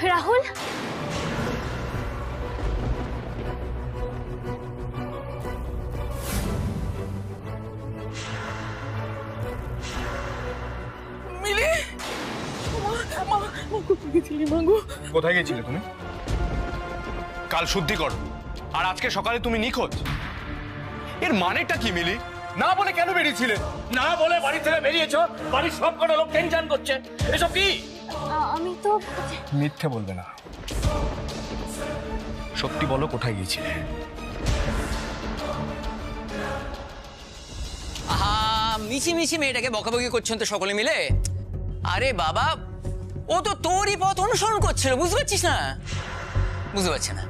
রাহুল, মিলি, কোথায় গেছিলে তুমি? কাল শুদ্ধিকরণ, আর আজকে সকালে তুমি নিখোঁজ। এর মানেটা কি মিলি? না বলে কেন বেরিয়েছিলে? না বলে বাড়ি থেকে বেরিয়েছো, বাড়ির সব কটা লোক টেনশন করছে। এসব কি? আমি তো মিথ্যে বলবে না, সত্যি বলো কোথায় গিয়েছিলে? আহা, মিছিমিছি মেয়েটাকে বকাবকি করছেন তো সকলে মিলে। আরে বাবা, ও তো তোরই পথ অনুসরণ করছিল, বুঝতে পারছিস না? বুঝতে পারছে না।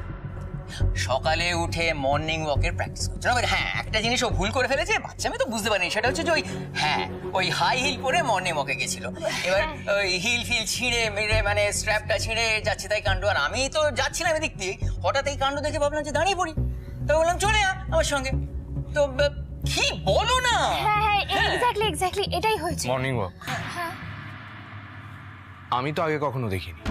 সকালে উঠে মর্নিং ওয়াকের প্র্যাকটিস করছে। হ্যাঁ, একটা জিনিস ও ভুল করে ফেলেছে, বাচ্চা মেয়ে তো বুঝতে পারেনি। সেটা হচ্ছে যে ওই হাই হিল পরে মর্নিং ওয়াকে গেছিল। এবার ওই হিল ফিল ছিঁড়ে মেরে, মানে স্ট্র্যাপটা ছিঁড়ে যাচ্ছে তাই কাণ্ড। আর আমি তো যাচ্ছিলাম এদিক দিয়ে, হঠাৎ এই কাণ্ড দেখে ভাবলাম যে দাঁড়িয়ে পড়ি। তো বললাম চলে আ আমার সঙ্গে। তো কি বলো না? হ্যাঁ, এক্স্যাক্টলি এটাই হয়েছে। Morning walk? আমি তো আগে কখনো দেখিনি।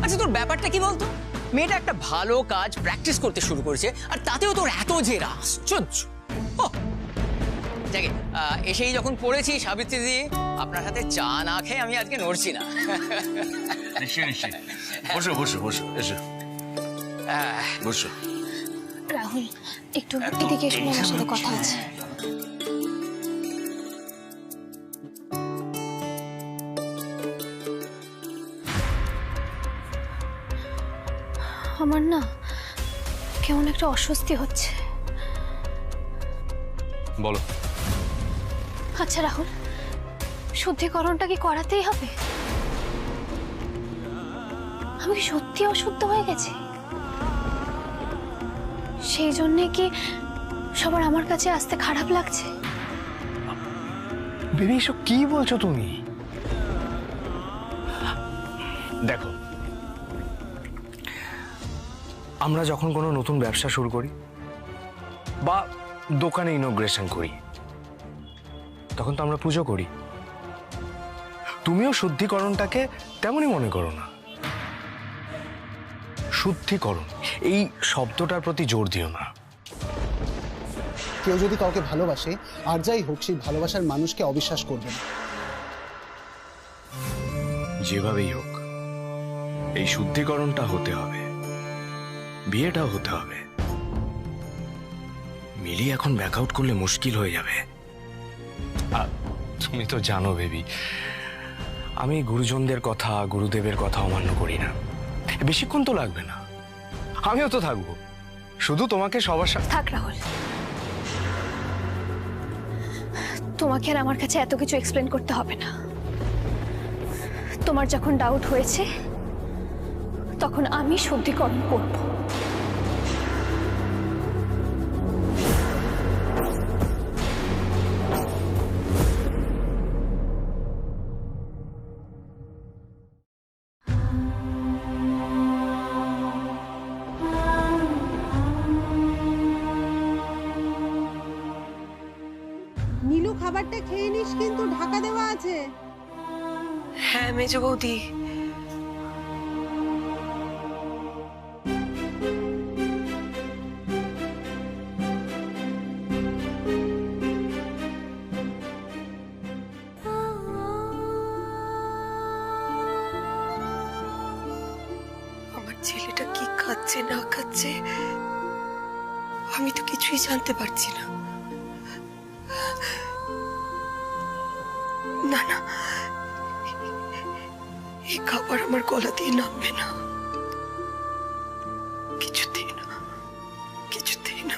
আচ্ছা, তোর ব্যাপারটা কি বলতো? মেয়েটা একটা ভালো কাজ প্র্যাকটিস করতে শুরু করেছে, আর তাতেও তোর এত জেরা, আশ্চর্য। যাকে এসেই যখন পড়েছি সাবিত্রী দিদি, আপনার হাতে চা না খেয়ে আমি আজকে নড়ছি না। বসো বসো বসো, এসো বসো। রাহুল, একটু এদিকে এসে আমার সাথে কথা আছে। আমার না কেমন একটা অস্বস্তি হচ্ছে। বলো। আচ্ছা রাহুল, শুদ্ধিকরণটা কি করাতেই হবে? আমি কি সত্যি অশুদ্ধ হয়ে গেছি? সেই জন্যে কি সবার আমার কাছে আসতে খারাপ লাগছে? বেবি, এসব কি বলছো তুমি? দেখো, আমরা যখন কোনো নতুন ব্যবসা শুরু করি বা দোকানে ইনোগ্রেশন করি, তখন তো আমরা পুজো করি। তুমিও শুদ্ধিকরণটাকে তেমনই মনে করো না। শুদ্ধিকরণ এই শব্দটার প্রতি জোর দিও না। কেউ যদি কাউকে ভালোবাসে, আর যাই হোক, সেই ভালোবাসার মানুষকে অবিশ্বাস করবে না। যেভাবেই হোক এই শুদ্ধিকরণটা হতে হবে, বিয়েটাও হতে হবে। মিলি এখন ব্যাকআউট করলে মুশকিল হয়ে যাবে। আর তুমি তো জানো বেবি, আমি গুরুজনদের কথা, গুরুদেবের কথা অমান্য করি না। বেশিক্ষণ তো লাগবে না, আমিও তো থাকবো। শুধু তোমাকে সবার সাথে থাক রাহুল, তোমাকে আর আমার কাছে এত কিছু এক্সপ্লেন করতে হবে না। তোমার যখন ডাউট হয়েছে, তখন আমি শুদ্ধিকরণ করব। নীলু, খাবারটা খেয়ে নিস, কিন্তু ঢাকা দেওয়া আছে। হ্যাঁ মেজ বৌদি। আমার ছেলেটা কি খাচ্ছে না খাচ্ছে আমি তো কিছুই জানতে পারছি না। না না, এই খাবার আমার গলা দিয়ে নামবে না, কিছুতেই না, কিছুতেই না।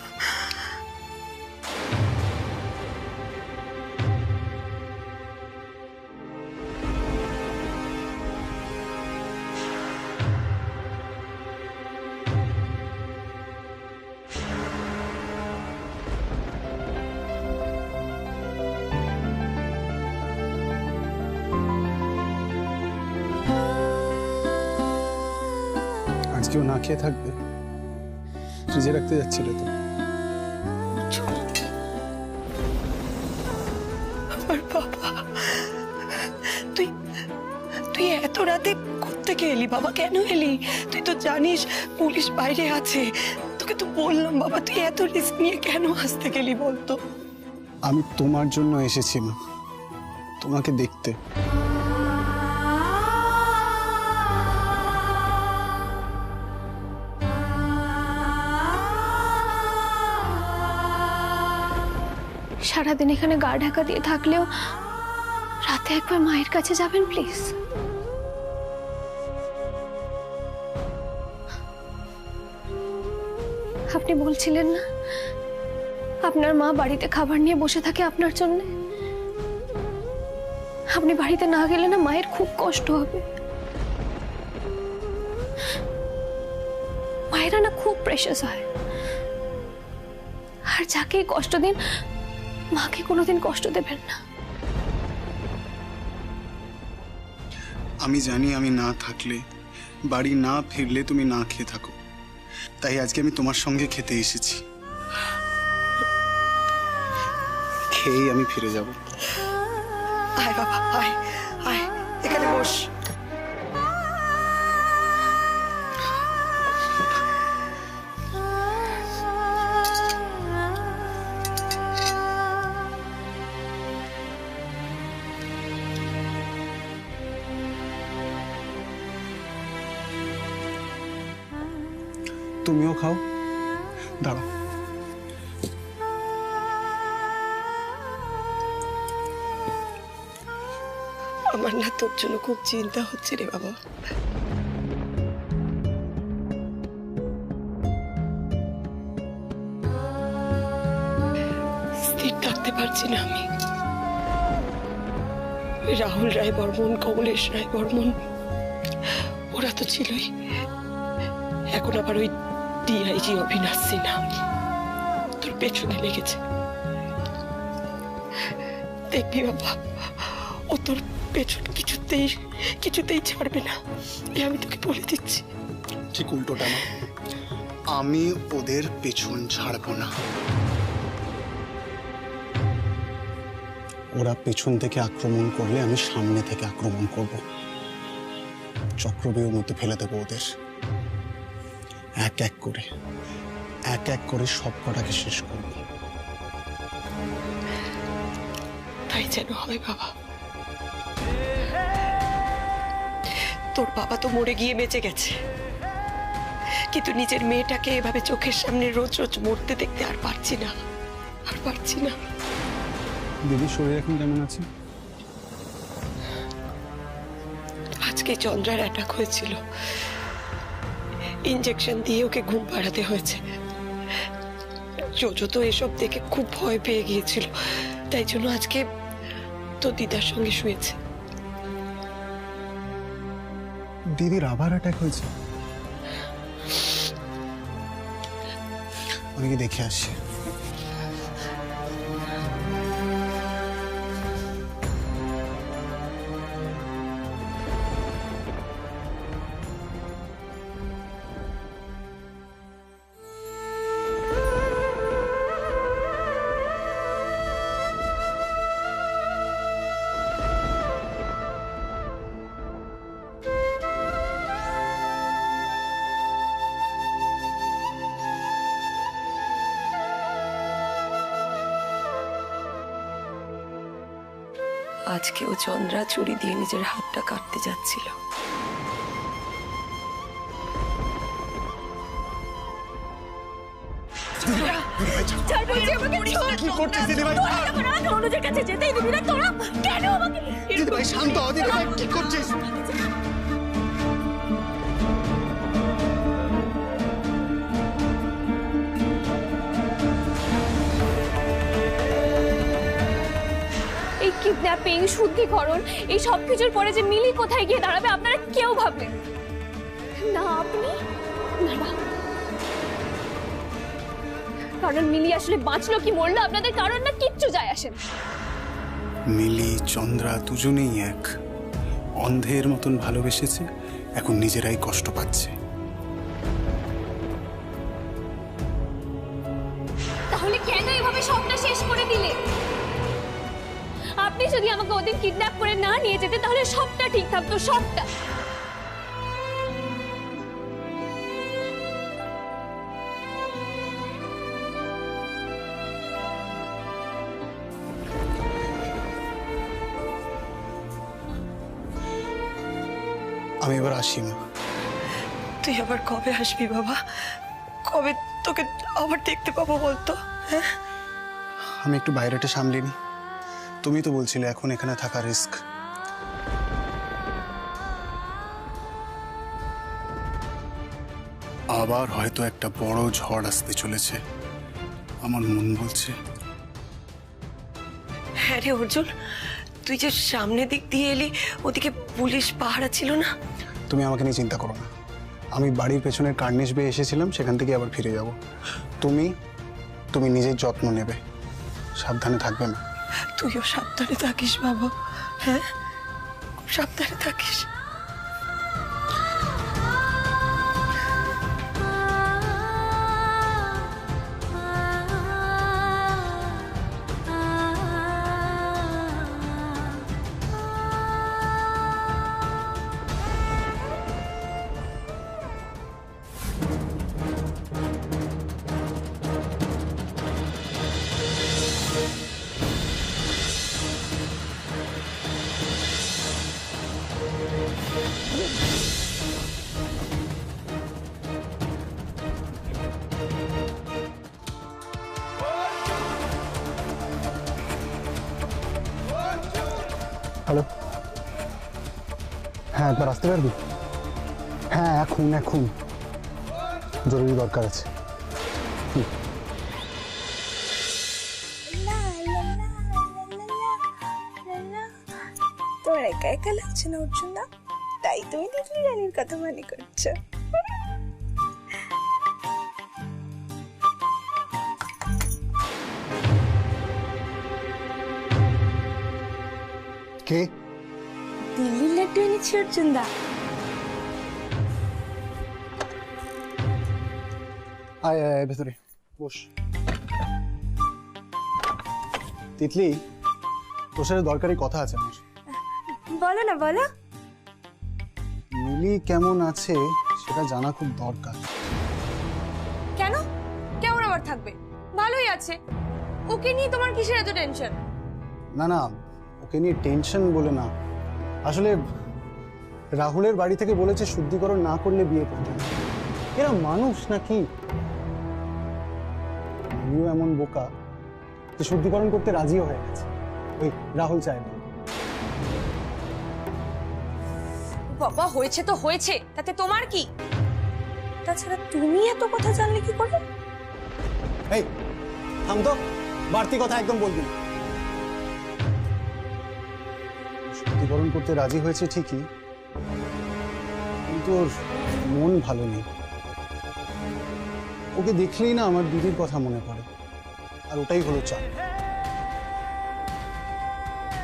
আজকেও না খেয়ে থাকবে? ফ্রিজে রাখতে যাচ্ছিল তো। রাতে কোত্থেকে এলি বাবা? কেন এলি? তুই তো জানিস পুলিশ বাইরে আছে। তোকে তো বললাম বাবা, তুই এত রিস্ক নিয়ে কেন আসতে গেলি বলতো? আমি তোমার জন্য এসেছি মা, তোমাকে দেখতে। সারাদিন এখানে গা ঢাকা দিয়ে থাকলেও রাতে একবার মায়ের কাছে যাবেন প্লিজ। আপনি বলছিলেন না আপনার মা বাড়িতে খাবার নিয়ে বসে থাকে আপনার জন্য? আপনি বাড়িতে না গেলে না মায়ের খুব কষ্ট হবে। মায়েরা না খুব প্রেশাস হয়, আর যাকে কষ্ট দিন মাকে কোনোদিন কষ্ট দেবেন না। আমি জানি আমি না থাকলে, বাড়ি না ফিরলে তুমি না খেয়ে থাকো, তাই আজকে আমি তোমার সঙ্গে খেতে এসেছি। খেয়েই আমি ফিরে যাব। আয় বাবা, আয় আয়, এখানে বস। তুমিও খাও, দাঁড়াও। আমার না তোর জন্য খুব চিন্তা হচ্ছে রে বাবা। স্থির থাকতে পারছি না আমি। রাহুল রায় বর্মন, কমলেশ রায় বর্মন, ওরা তো ছিলই, এখন আবার ওই ডিআইজি অবিনাশ সিনহা তোর পেছনে লেগেছে। দেখবি বাবা, ও তোর পেছন কিছুতেই ছাড়বে না, আমি তোকে বলে দিচ্ছি। ঠিক উল্টোটা না, আমি ওদের পেছন ছাড়বো না। ওরা পেছন থেকে আক্রমণ করলে আমি সামনে থেকে আক্রমণ করব, চক্রব্যূহের মধ্যে ফেলে দেবো ওদের। এক এক করে সব কটাকে শেষ করব। তাই যেন হয় বাবা। তোর বাবা তো মরে গিয়ে বেঁচে গেছে, কিন্তু নিজের মেয়েটাকে এভাবে চোখের সামনে রোজ রোজ মরতে দেখতে আর পারছি না। দিদির শরীর এখন কেমন আছে? আজকে চন্দ্রার অ্যাটাক হয়েছিল, ইনজেকশন দিয়ে ওকে ঘুম পাড়াতে হয়েছে। জোজো তো এসব দেখে খুব ভয় পেয়ে গিয়েছিল, তাই জন্য আজকে তো দিদার সঙ্গে শুয়েছে। দিদির আবার অ্যাটাক হয়েছে? আমি কি দেখে আসি। আজকেও চন্দ্রা ছুরি দিয়ে নিজের হাতটা কাটতে যাচ্ছিল। কি করছিস দিদিভাই? অনুজের কাছে যেতেই দিবি না তোরা? কেন আমাকে? দিদিভাই শান্ত হও, দিদিভাই কি করছিস? এই কিডন্যাপিং, শুদ্ধিকরণ, এই সব কিছুর পরে যে মিলি কোথায় গিয়ে দাঁড়াবে আপনারা কেউ ভাবলেন না? আপনি না, কারণ মিলি আসলে বাঁচলো কি মরলো আপনাদের কারণ না কিচ্ছু যায় আসে না। মিলি চন্দ্রা দুজনেই এক, অন্ধের মতন ভালোবেসেছে, এখন নিজেরাই কষ্ট পাচ্ছে। তাহলে কেন এভাবে সবটা শেষ করে দিলে? আপনি আপনি যদি আমাকে ওদিন কিডন্যাপ করে না নিয়ে যেতেন তাহলে সবটা ঠিক থাকতো, সবটা। আমি এবার আসি মা। তুই আবার কবে আসবি বাবা? কবে তোকে আবার দেখতে পাবো বলতো? হ্যাঁ, আমি একটু বাইরেটা সামলে নি। তুমি তো বলছিলে এখন এখানে থাকা রিস্ক। আবার হয়তো একটা বড় ঝড় আসতে চলেছে, আমার মন বলছে। হ্যাঁ রে অর্জুন, তুই যে সামনের দিক দিয়ে এলি, ওদিকে পুলিশ পাহারা ছিল না? তুমি আমাকে নিয়ে চিন্তা করো না, আমি বাড়ির পেছনের কার্নিশ বেয়ে এসেছিলাম, সেখান থেকে আবার ফিরে যাব। তুমি তুমি নিজের যত্ন নেবে, সাবধানে থাকবে না? তুইও সাবধানে থাকিস বাবা। হ্যাঁ, খুব সাবধানে থাকিস। হ্যালো, হ্যাঁ একবার আসতে পারবি? হ্যাঁ এখন এখন জরুরি দরকার আছে। তোমার একা একা লাগছে না অর্জুন দা? তাই তুমি দেখলি রানীর কথা মনে করছো? কে? দিল্লির লাড্ডু এনেছি অর্জুন দা। আয় আয় আয় ভেতরে বস। তিতলি, তোর সাথে দরকারি কথা আছে আমার। বলো না, বলো। মিলি কেমন আছে সেটা জানা খুব দরকার। কেন? কেমন আবার থাকবে? ভালোই আছে। ওকে নিয়ে তোমার কিসের এত টেনশন? না না, ওকে নিয়ে টেনশন বলে না, আসলে রাহুলের বাড়ি থেকে বলেছে শুদ্ধিকরণ না করলে বিয়ে করতে হবে। এরা মানুষ নাকি? আমিও এমন বোকা যে শুদ্ধিকরণ করতে রাজিও হয়ে গেছে, ওই রাহুল চায় না। বাবা, হয়েছে তো হয়েছে, তাতে তোমার কি? তাছাড়া তুমি এত কথা জানলে কি করে? এই থাম তো, বাড়তি কথা একদম বলবি না। শুদ্ধিকরণ করতে রাজি হয়েছে ঠিকই, কিন্তু ওর মন ভালো নেই। ওকে দেখলেই না আমার দিদির কথা মনে পড়ে, আর ওটাই হলো চাপ।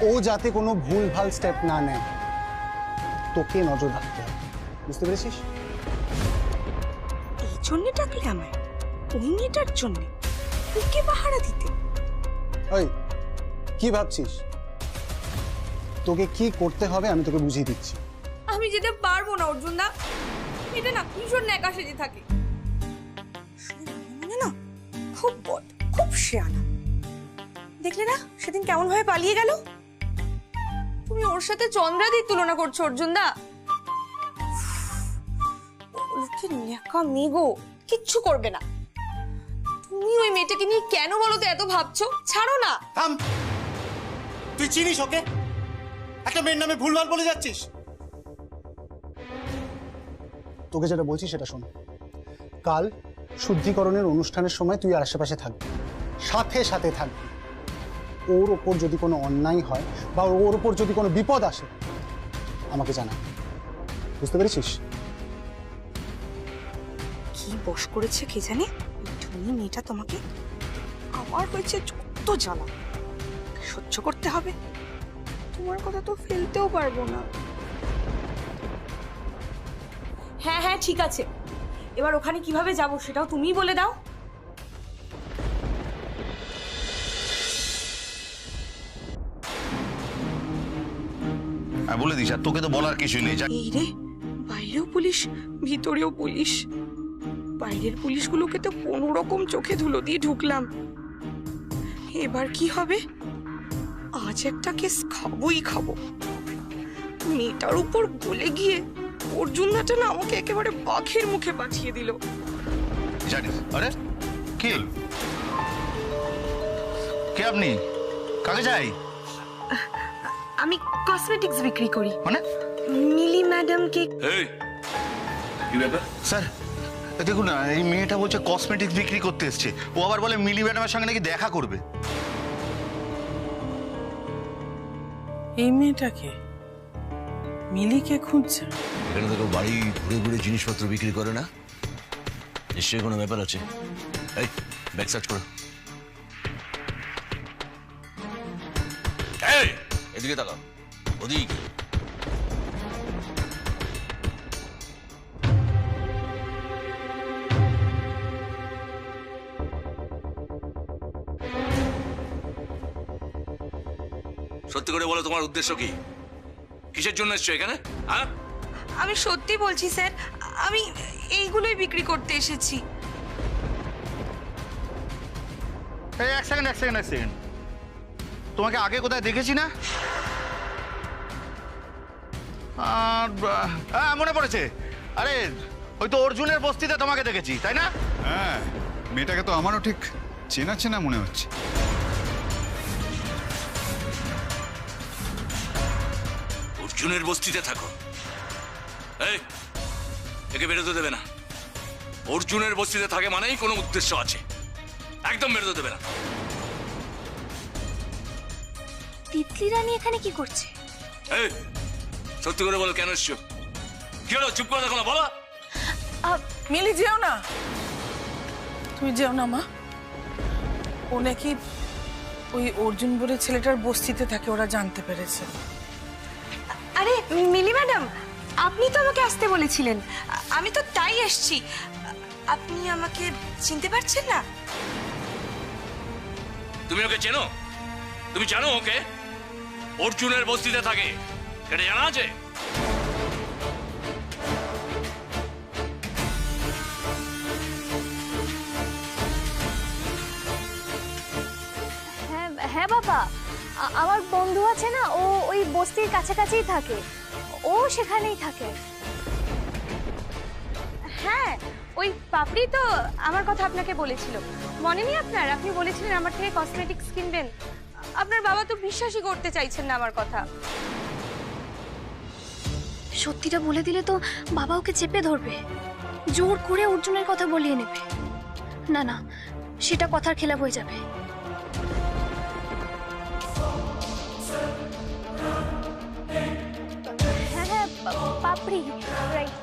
ও যাতে কোনো ভুল ভাল স্টেপ না নেয়, তোকে নজর রাখতে হবে, বুঝতে পেরেছিস? এই জন্য ডাকলে আমায়? ওই মেয়েটার জন্য? ওকে পাহারা দিতে? ওই কি ভাবছিস? তোকে কি করতে হবে আমি তোকে বুঝিয়ে দিচ্ছি। আমি যেতে পারবো না অর্জুন দা, এটা না ভীষণ ন্যাকা সেজে থাকে। না, খুব বদ, খুব শেয়ানা। দেখলে না সেদিন কেমন ভাবে পালিয়ে গেল? তুমি ওর সাথে চন্দ্রাদির তুলনা করছো অর্জুন দা। ওকে ন্যাকা মেগো, কিচ্ছু করবে না। তুমি ওই মেয়েটাকে নিয়ে কেন বলো তো এত ভাবছো? ছাড়ো না। থাম, তুই চিনিস ওকে? একটা মেয়ের নামে ভুলভাল বলে যাচ্ছিস। তোকে যেটা বলছি সেটা শোন, কাল শুদ্ধিকরণের অনুষ্ঠানের সময় তুই আর আশেপাশে থাকবি, সাথে সাথে থাকবি। ওর ওপর যদি কোনো অন্যায় হয় বা ওর ওপর যদি কোনো বিপদ আসে আমাকে জানা, বুঝতে পেরেছিস? কি বশ করেছে কে জানে তুমি মেয়েটা তোমাকে। আমার হয়েছে যত জ্বালা, সহ্য করতে হবে। তোমার কথা তো ফেলতেও পারবো না। হ্যাঁ হ্যাঁ ঠিক আছে, এবার ওখানে কিভাবে যাব সেটাও তুমিই বলে দাও। বলে দিস, আর তোকে তো বলার কিছুই নেই। এই রে, বাইরেও পুলিশ ভিতরেও পুলিশ। বাইরের পুলিশগুলোকে তো কোনো রকম চোখে ধুলো দিয়ে ঢুকলাম, এবার কি হবে? আজ একটা কেস খাবোই খাবো। মেয়েটার উপর গলে গিয়ে অর্জুনদাটা না আমাকে একেবারে বাঘের মুখে পাঠিয়ে দিল। জানিস? আরে কে কে আপনি? কাকে চাই? আমি কসমেটিক্স বিক্রি করি। মানে? মিলি ম্যাডামকে। এই কি ব্যাপার? স্যার দেখুন না, এই মেয়েটা বলছে কসমেটিক্স বিক্রি করতে এসছে। ও আবার বলে মিলি ম্যাডামের সঙ্গে নাকি দেখা করবে। এই মেয়েটাকে মিলিকে খুঁজছে। এখানে দেখো বাড়ি ঘুরে ঘুরে জিনিসপত্র বিক্রি করে না, নিশ্চয়ই কোনো ব্যাপার আছে। এই ব্যাগ সার্চ করো। এই এদিকে তাকাও, ওদিকে। সত্যি করে বলো, তোমার উদ্দেশ্য কি? কিসের জন্য এসছো এখানে? হ্যাঁ, আমি সত্যি বলছি স্যার, আমি এইগুলোই বিক্রি করতে এসেছি। এই এক সেকেন্ড। তোমাকে আগে কোথায় দেখেছি না? মনে পড়েছে। আরে ওই তো অর্জুনের বস্তিতে তোমাকে দেখেছি, তাই না? হ্যাঁ, মেয়েটাকে তো আমারও ঠিক চেনা চেনা মনে হচ্ছে। অর্জুনের বস্তিতে থাকো? এই একে বেরোতে দেবে না। অর্জুনের বস্তিতে থাকে মানেই কোনো উদ্দেশ্য আছে, একদম বেরোতে দেবে না। তিতলি রানী এখানে কি করছে? এই সত্যি করে বলো, কেন এসছো? কি হলো? চুপ করে দেখো না, বলো। মিলি যেও না, তুমি যেও না মা। ও নাকি ওই অর্জুন বলে ছেলেটার বস্তিতে থাকে, ওরা জানতে পেরেছে। আরে মিলি ম্যাডাম, আপনি তো আমাকে আসতে বলেছিলেন, আমি তো তাই এসেছি। আপনি আমাকে চিনতে পারছেন না? তুমি ওকে চেনো? তুমি জানো ওকে অর্জুনের বস্তিতে থাকে? এটা জানা আছে? হ্যাঁ বাবা, আমার বন্ধু আছে না, ও ওই বস্তির কাছাকাছিই থাকে, ও সেখানেই থাকে। হ্যাঁ, ওই পাপড়ি তো আমার কথা আপনাকে বলেছিল, মনে নেই আপনার? আপনি বলেছিলেন আমার থেকে কসমেটিক্স কিনবেন। আপনার বাবা তো বিশ্বাসই করতে চাইছেন না আমার কথা। সত্যিটা বলে দিলে তো বাবা ওকে চেপে ধরবে, জোর করে অর্জুনের কথা বলিয়ে নেবে। না না, সেটা কথার খেলাপ হয়ে যাবে। হ্যাঁ পাপড়ি, রাইট।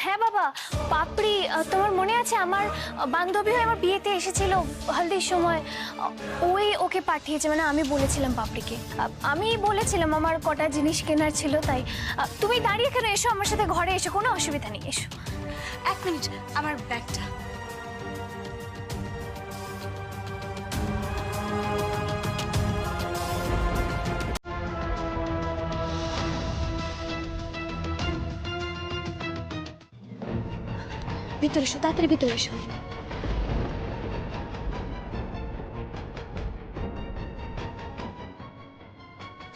হ্যাঁ বাবা, পাপড়ি, তোমার মনে আছে আমার বান্ধবী হয়ে আমার বিয়েতে এসেছিল হলদির সময়? ওই ওকে পাঠিয়েছে, মানে আমি বলেছিলাম পাপড়িকে, আমি বলেছিলাম আমার কটা জিনিস কেনার ছিল, তাই। তুমি দাঁড়িয়ে কেন, এসো আমার সাথে ঘরে এসো, কোনো অসুবিধা নেই, এসো। এক মিনিট, আমার ব্যাগটা। ভিতরে এসো, তাড়াতাড়ি ভিতরে এসো।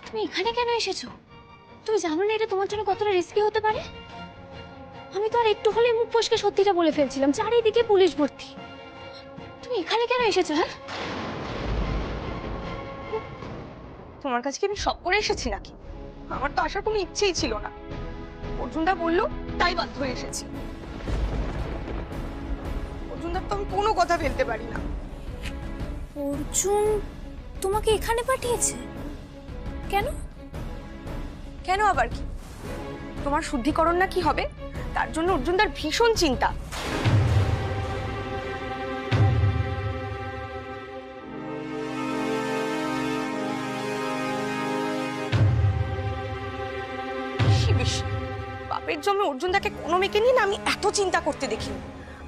তুমি এখানে কেন এসেছো? তুমি জানো না এটা তোমার জন্য কতটা রিস্কি হতে পারে? আমি তো আর একটু হলে মুখ ফসকে সত্যিটা বলে ফেলছিলাম, চারিদিকে পুলিশ ভর্তি। তুমি এখানে কেন এসেছো? হ্যাঁ, তোমার কাছে কি আমি সব করে এসেছি নাকি? আমার তো আসার কোনো ইচ্ছেই ছিল না, অর্জুনদা বললো তাই বাধ্য হয়ে এসেছি। অর্জুনদার তো আমি কোনো কথা ফেলতে পারি না। অর্জুন তোমাকে এখানে পাঠিয়েছে কেন? কেন আবার কি? তোমার শুদ্ধিকরণ না কি হবে, তার জন্য অর্জুনদার ভীষণ চিন্তা। বাপের জন্য অর্জুনদাকে কোনো মেয়েকে নিয়ে না আমি এত চিন্তা করতে দেখিনি।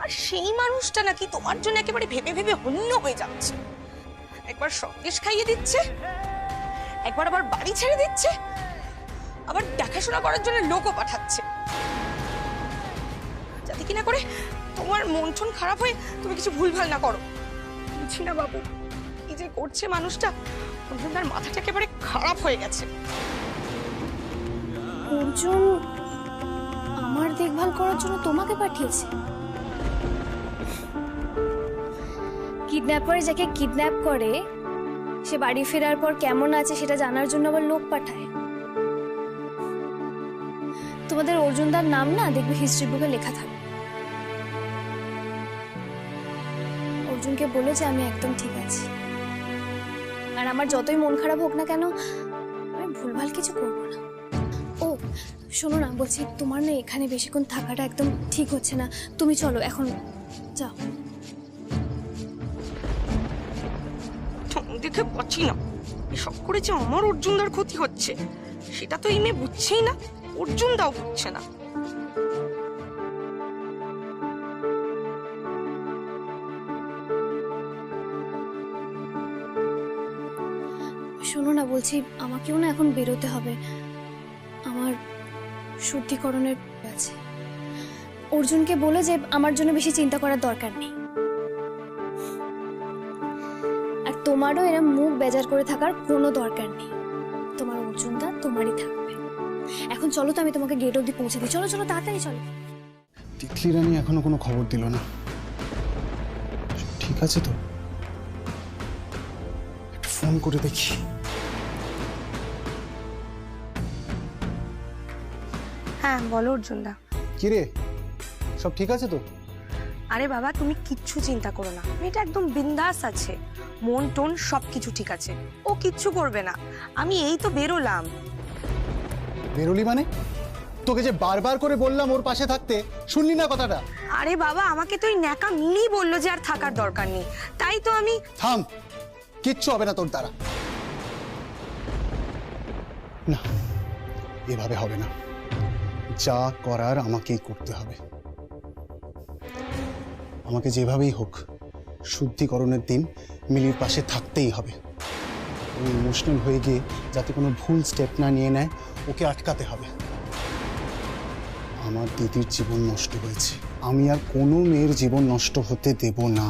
আর সেই মানুষটা নাকি তোমার জন্য একেবারে ভেবে ভেবে হন্য হয়ে যাচ্ছে। একবার সন্দেশ খাইয়ে দিচ্ছে, একবার আবার বাড়ি ছেড়ে দিচ্ছে। আবার দেখাশোনা করার জন্য লোকও পাঠাচ্ছে, যাতে কিনা করে তোমার মন টন খারাপ হয়ে তুমি কিছু ভুলভাল না করো। বুঝছি না বাবু কি যে করছে মানুষটা, তার মাথাটা একেবারে খারাপ হয়ে গেছে। অর্জুন আমার দেখভাল করার জন্য তোমাকে পাঠিয়েছে? কিডন্যাপার যাকে কিডন্যাপ করে সে বাড়ি ফেরার পর কেমন আছে সেটা জানার জন্য আবার লোক পাঠায়। তোমাদের অর্জুনদার নাম না দেখবে হিস্ট্রি বুকে লেখা থাকবে। অর্জুনকে বলে যে আমি একদম ঠিক আছি, আর আমার যতই মন খারাপ হোক না কেন আমি ভুলভাল কিছু করবো না। ও শোনো না, বলছি তোমার না এখানে বেশিক্ষণ থাকাটা একদম ঠিক হচ্ছে না, তুমি চলো এখন যাও। দেখে পাচ্ছি না এসব করে যে আমার অর্জুনদার ক্ষতি হচ্ছে সেটা তো এই মেয়ে বুঝছেই না, অর্জুনদাও বুঝছে না। শোনো না, বলছি আমাকেও না এখন বেরোতে হবে, আমার শুদ্ধিকরণের আছে। অর্জুনকে বলে যে আমার জন্য বেশি চিন্তা করার দরকার নেই, আর তোমারও এরম মুখ বেজার করে থাকার কোনো দরকার নেই। তোমার অর্জুনদা তোমারই থাকবে। এখন চলো তো, আমি তোমাকে গেট অব্দি পৌঁছে দিই। চলো চলো তাড়াতাড়ি চলো। তিতলি রানী এখনো কোনো খবর দিল না, ঠিক আছে তো? একটু ফোন করে দেখি। হ্যাঁ বলো অর্জুনদা। কি রে, সব ঠিক আছে তো? আরে বাবা তুমি কিচ্ছু চিন্তা করো না, মেয়েটা একদম বিন্দাস আছে, মন টোন সবকিছু ঠিক আছে, ও কিচ্ছু করবে না। আমি এই তো বেরোলাম। বেরোলি মানে? তোকে যে বারবার করে বললাম ওর পাশে থাকতে, শুনলি না কথাটা? আরে বাবা আমাকে তো ওই ন্যাকা মিলি বললো যে আর থাকার দরকার নেই, তাই তো আমি। থাম, কিচ্ছু হবে না তোর দ্বারা। না, এভাবে হবে না, যা করার আমাকেই করতে হবে। আমাকে যেভাবেই হোক শুদ্ধিকরণের দিন মিলির পাশে থাকতেই হবে। ওই ইমোশনাল হয়ে গিয়ে যাতে কোনো ভুল স্টেপ না নিয়ে নেয়, ওকে আটকাতে হবে। আমার দিদির জীবন নষ্ট হয়েছে, আমি আর কোনো মেয়ের জীবন নষ্ট হতে দেব না।